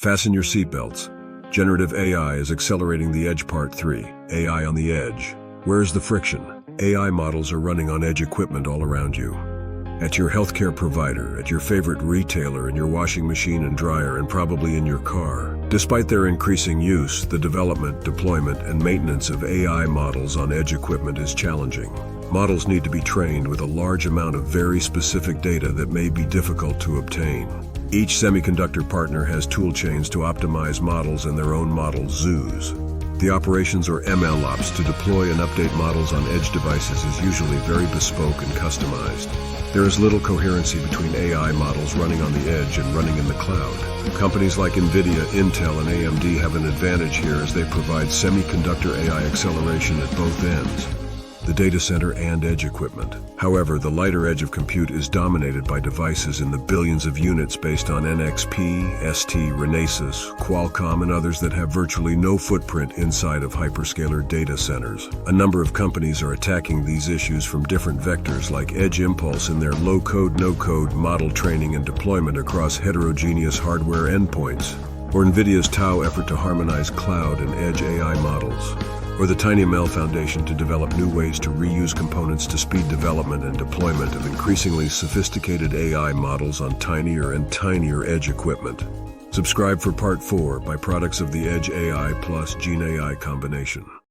Fasten your seatbelts. Generative AI is accelerating the edge. Part 3. AI on the edge. Where's the friction? AI models are running on edge equipment all around you. At your healthcare provider, at your favorite retailer, in your washing machine and dryer, and probably in your car. Despite their increasing use, the development, deployment, and maintenance of AI models on edge equipment is challenging. Models need to be trained with a large amount of very specific data that may be difficult to obtain. Each semiconductor partner has tool chains to optimize models and their own model zoos. The operations or MLOps to deploy and update models on edge devices is usually very bespoke and customized. There is little coherency between AI models running on the edge and running in the cloud. Companies like NVIDIA, Intel, and AMD have an advantage here as they provide semiconductor AI acceleration at both ends, the data center and edge equipment. However, the lighter edge of compute is dominated by devices in the billions of units based on NXP, ST, Renesas, Qualcomm, and others that have virtually no footprint inside of hyperscaler data centers. A number of companies are attacking these issues from different vectors, like Edge Impulse in their low-code, no-code model training and deployment across heterogeneous hardware endpoints, or NVIDIA's Tau effort to harmonize cloud and edge AI models, or the TinyML Foundation to develop new ways to reuse components to speed development and deployment of increasingly sophisticated AI models on tinier and tinier edge equipment. Subscribe for Part 4 by products of the Edge AI plus GenAI combination.